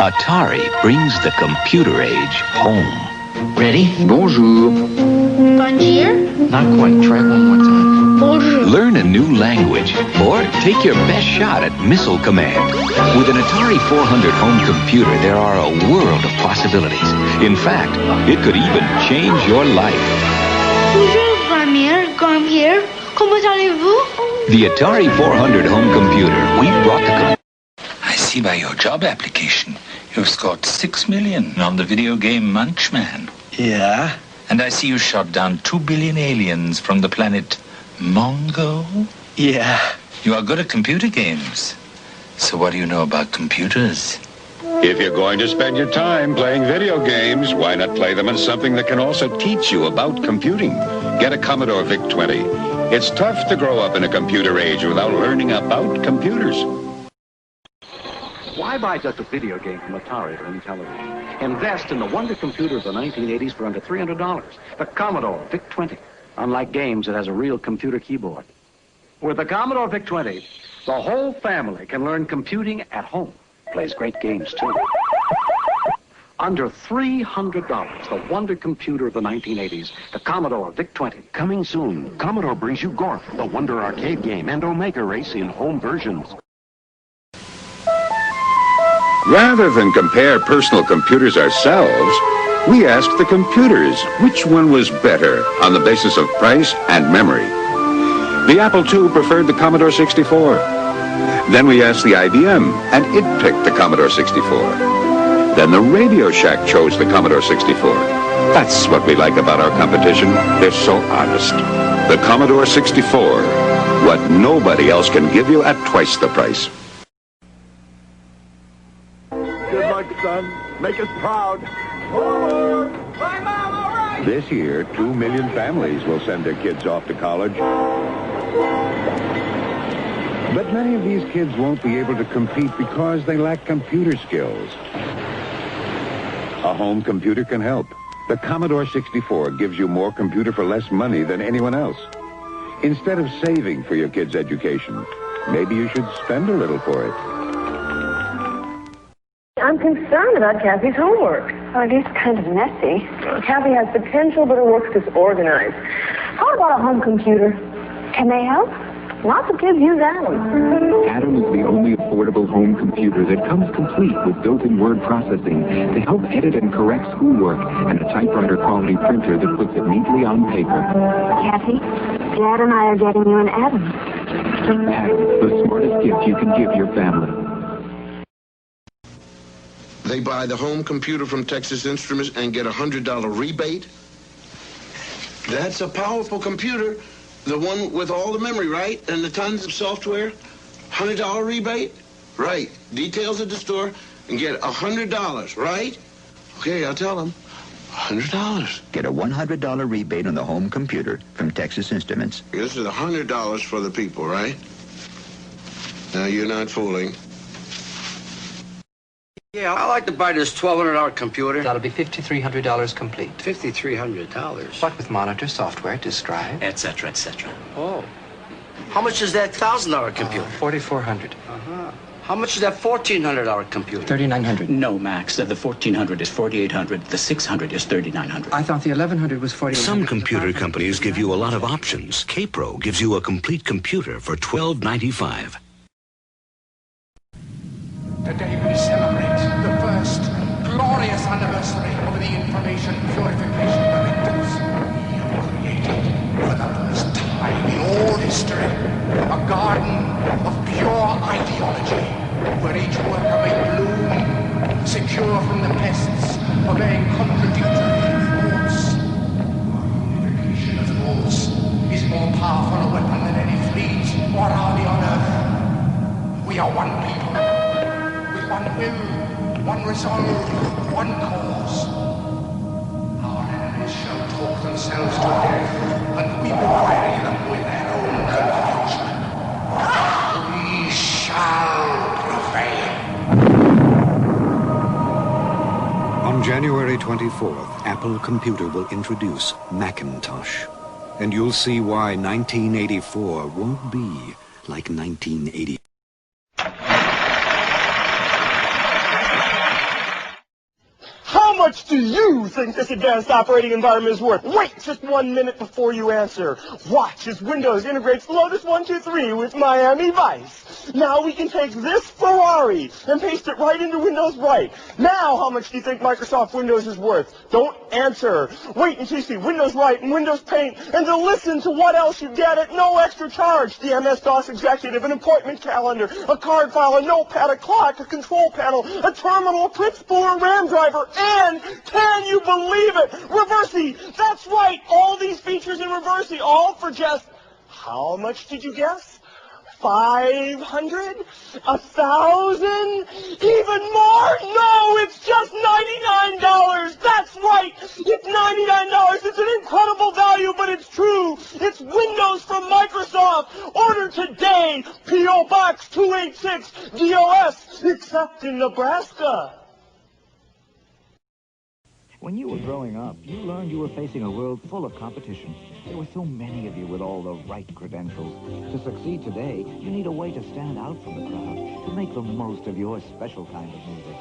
Atari brings the computer age home. Ready? Bonjour. Bonjour? Not quite. Try it one more time. Bonjour. Learn a new language or take your best shot at missile command. With an Atari 400 home computer, there are a world of possibilities. In fact, it could even change your life. Bonjour, grand-mère, grand-père. Comment allez-vous? The Atari 400 home computer, we brought the I see by your job application, you've scored 6 million on the video game Munchman. Yeah? And I see you shot down 2 billion aliens from the planet Mongo. Yeah. You are good at computer games. So what do you know about computers? If you're going to spend your time playing video games, why not play them on something that can also teach you about computing? Get a Commodore VIC-20. It's tough to grow up in a computer age without learning about computers. Why buy just a video game from Atari or any television? Invest in the wonder computer of the 1980s for under $300. The Commodore VIC-20. Unlike games, it has a real computer keyboard. With the Commodore VIC-20, the whole family can learn computing at home. Plays great games, too. Under $300, the wonder computer of the 1980s, the Commodore VIC-20. Coming soon, Commodore brings you Gorf, the Wonder arcade game, and Omega Race in home versions. Rather than compare personal computers ourselves, we asked the computers which one was better on the basis of price and memory. The Apple II preferred the Commodore 64. Then we asked the IBM, and it picked the Commodore 64. Then the Radio Shack chose the Commodore 64. That's what we like about our competition. They're so honest. The Commodore 64, what nobody else can give you at twice the price. Good luck, son. Make us proud. Bye, Mom, all right. This year, 2 million families will send their kids off to college. But many of these kids won't be able to compete because they lack computer skills. A home computer can help. The Commodore 64 gives you more computer for less money than anyone else. Instead of saving for your kid's education, maybe you should spend a little for it. I'm concerned about Kathy's homework. Oh, it is kind of messy. Kathy has potential, but her work's disorganized. How about a home computer? Can they help? Lots of kids use Atom. Atom is the only affordable home computer that comes complete with built-in word processing to help edit and correct schoolwork, and a typewriter-quality printer that puts it neatly on paper. Kathy, Dad and I are getting you an Atom. Atom, the smartest gift you can give your family. They buy the home computer from Texas Instruments and get a $100 rebate. That's a powerful computer. The one with all the memory, right? And the tons of software? $100 rebate? Right. Details at the store and get $100, right? Okay, I'll tell them. $100. Get a $100 rebate on the home computer from Texas Instruments. This is $100 for the people, right? Now, you're not fooling. Yeah, I'd like to buy this $1,200 computer. That'll be $5,300 complete. $5,300? What with monitor, software, disk drive, etc., etc. Oh. How much is that $1,000 computer? $4,400. Uh-huh. How much is that $1,400 computer? $3,900. No, Max. The 1,400 is $4,800. The 600 is $3,900. I thought the 1,100 was $4,800. Some computer companies give you a lot of options. K-Pro gives you a complete computer for $12.95. Today we celebrate the first glorious anniversary of the Information Purification Directives. We have created, for the first time in all history, a garden of pure ideology, where each worker may bloom, secure from the pests, obeying contradictory thoughts. Our purification of thoughts is more powerful a weapon than any fleet or army on earth. We are one people. One will, one resolve, one cause. Our enemies shall talk themselves to death, and we will bury them with their own confusion. We shall prevail. On January 24th, Apple Computer will introduce Macintosh. And you'll see why 1984 won't be like 1980. much do you think this advanced operating environment is worth? Wait just 1 minute before you answer. Watch as Windows integrates Lotus 123 with Miami Vice. Now we can take this Ferrari and paste it right into Windows Right. Now how much do you think Microsoft Windows is worth? Don't answer. Wait until you see Windows Right and Windows Paint, and to listen to what else you get at no extra charge. The MS-DOS Executive, an appointment calendar, a card file, a notepad, a clock, a control panel, a terminal, a print spooler, a RAM driver, and, can you believe it, Reversi! That's right, all these features in Reversi, all for just, how much did you guess? 500? 1,000? Even more? No, it's just $99. That's right. It's $99. It's an incredible value, but it's true. It's Windows from Microsoft. Order today. P.O. Box 286 DOS, except in Nebraska. When you were growing up, you learned you were facing a world full of competition. There were so many of you with all the right credentials. To succeed today, you need a way to stand out from the crowd, to make the most of your special kind of music.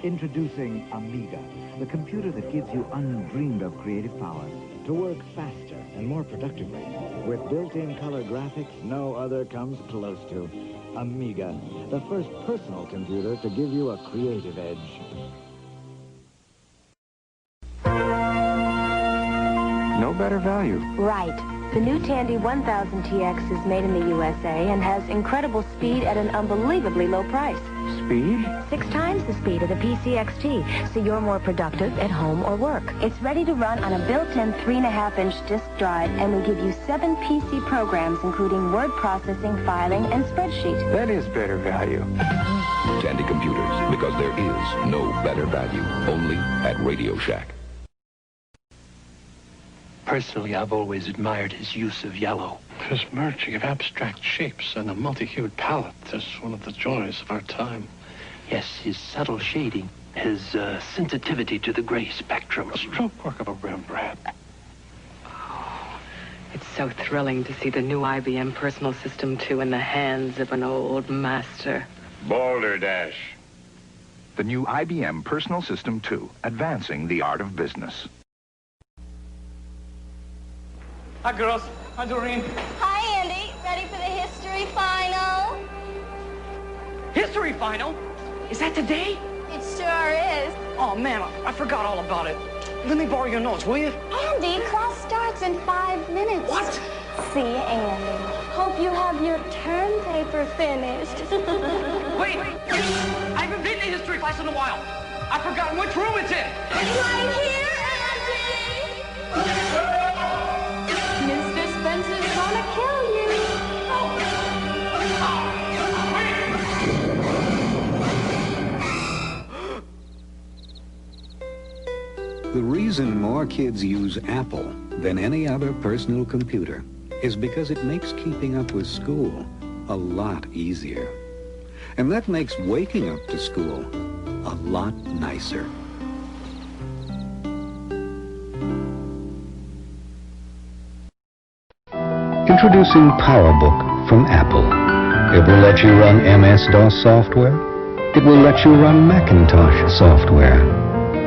Introducing Amiga, the computer that gives you undreamed-of creative power to work faster and more productively. With built-in color graphics no other comes close to. Amiga, the first personal computer to give you a creative edge. No better value. Right. The new Tandy 1000 TX is made in the USA and has incredible speed at an unbelievably low price. Speed? 6 times the speed of the PCXT, so you're more productive at home or work. It's ready to run on a built-in 3.5-inch disk drive, and we give you 7 PC programs, including word processing, filing, and spreadsheet. That is better value. Tandy Computers, because there is no better value. Only at Radio Shack. Personally, I've always admired his use of yellow. His merging of abstract shapes and a multi-hued palette is one of the joys of our time. Yes, his subtle shading, his sensitivity to the gray spectrum, a stroke work of a Rembrandt. Oh, it's so thrilling to see the new IBM Personal System 2 in the hands of an old master. Balderdash. The new IBM Personal System 2, advancing the art of business. Hi, girls. Hi, Doreen. Hi, Andy. Ready for the history final? History final? Is that today? It sure is. Oh, man, I forgot all about it. Let me borrow your notes, will you? Andy, class starts in 5 minutes. What? See you, Andy. Hope you have your term paper finished. Wait. I haven't been to history class in a while. I've forgotten which room it's in. Right here, Andy. Mr. Spencer's gonna kill you. The reason more kids use Apple than any other personal computer is because it makes keeping up with school a lot easier. And that makes waking up to school a lot nicer. Introducing PowerBook from Apple. It will let you run MS-DOS software. It will let you run Macintosh software.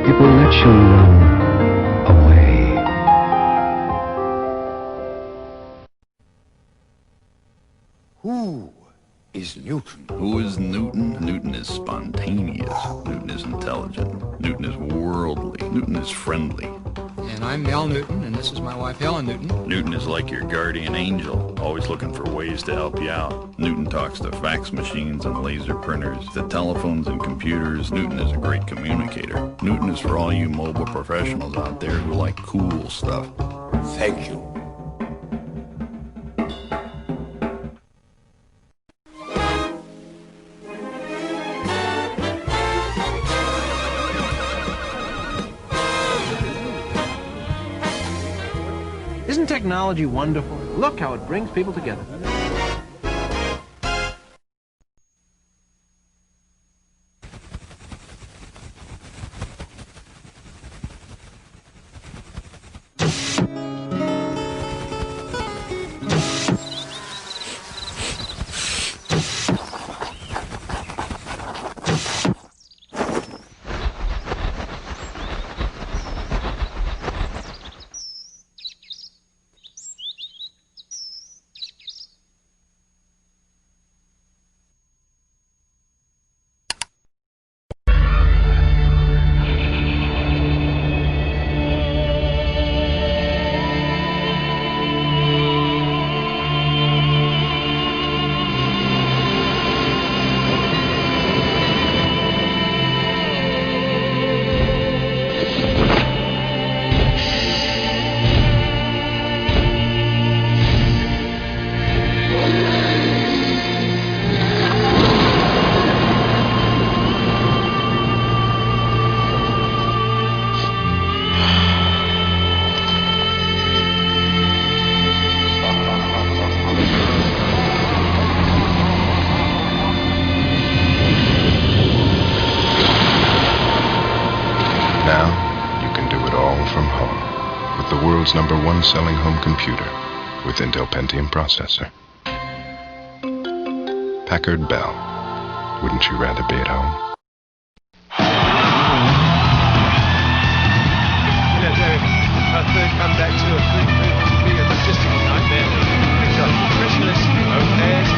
It will let you run away. Who is Newton? Who is Newton? Newton is spontaneous. Newton is intelligent. Newton is worldly. Newton is friendly. And I'm Mel Newton, and this is my wife, Helen Newton. Newton is like your guardian angel, always looking for ways to help you out. Newton talks to fax machines and laser printers, to telephones and computers. Newton is a great communicator. Newton is for all you mobile professionals out there who like cool stuff. Thank you. Isn't technology wonderful? Look how it brings people together. world's #1 selling home computer with Intel Pentium processor. Packard Bell. Wouldn't you rather be at home? Our third comeback to a food to be a logistical nightmare. We've got nutritionists, au pairs.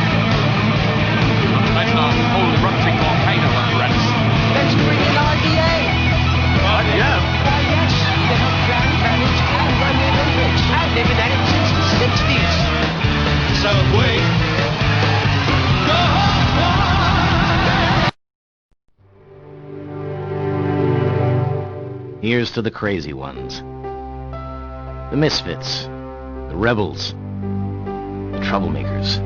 Imagine a whole erupting volcano under us. Let's bring in IBA. IBM? Why, yes. They help plan, manage, and run the Olympics. And they've been at it since the 60s. So have we. Here's to the crazy ones. The misfits, the rebels, the troublemakers,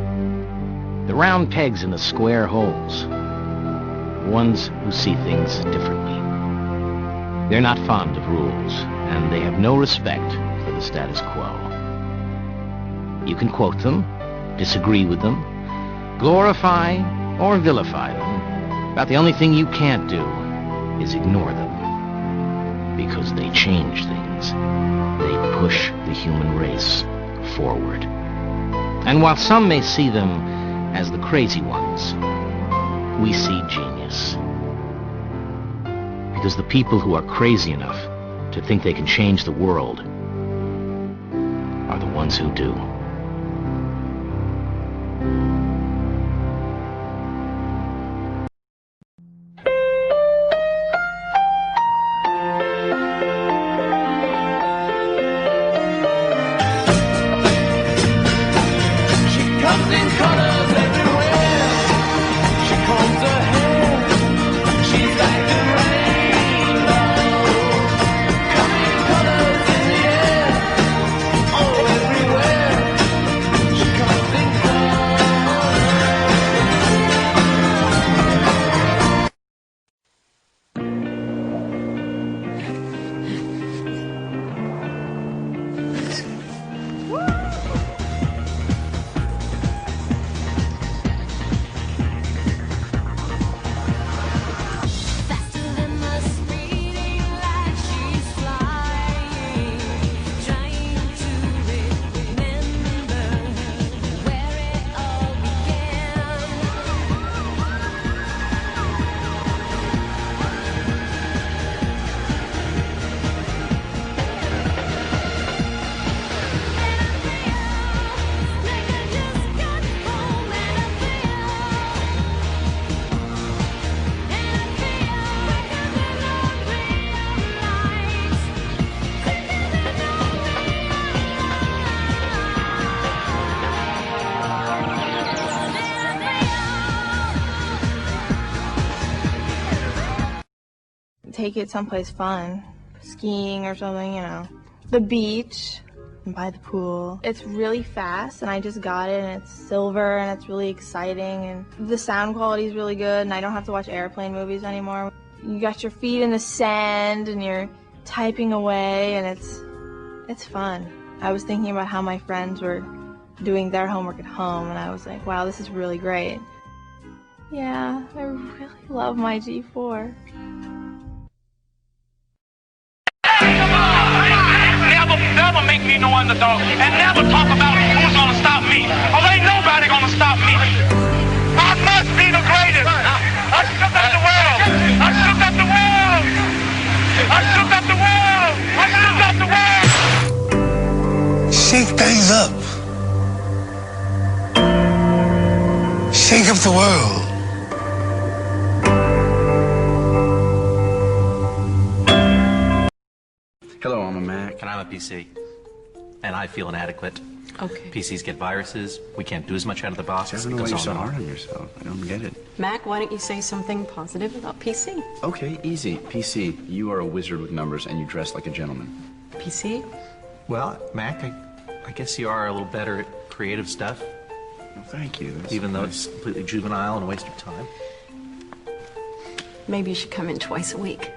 the round pegs in the square holes, the ones who see things differently. They're not fond of rules, and they have no respect for the status quo. You can quote them, disagree with them, glorify or vilify them, but the only thing you can't do is ignore them, because they change things. They push the human race forward. And while some may see them as the crazy ones, we see genius. Because the people who are crazy enough to think they can change the world are the ones who do. Take it someplace fun, skiing or something, you know. The beach, and by the pool. It's really fast, and I just got it, and it's silver, and it's really exciting, and the sound quality is really good, and I don't have to watch airplane movies anymore. You got your feet in the sand, and you're typing away, and it's fun. I was thinking about how my friends were doing their homework at home, and I was like, wow, this is really great. Yeah, I really love my G4. Never make me no underdog, and never talk about who's gonna stop me. Oh, ain't nobody gonna stop me. I must be the greatest. I shook up the world. I shook up the world. I shook up the world. I shook up the world. Shake things up. Shake up the world. Hello, I'm a Mac. And I'm a PC. And I feel inadequate. Okay. PCs get viruses. We can't do as much out of the box. I don't know why you're so hard on yourself. I don't get it. Mac, why don't you say something positive about PC? Okay, easy. PC, you are a wizard with numbers and you dress like a gentleman. PC? Well, Mac, I guess you are a little better at creative stuff. Well, thank you. Even though it's completely juvenile and a waste of time. Maybe you should come in twice a week.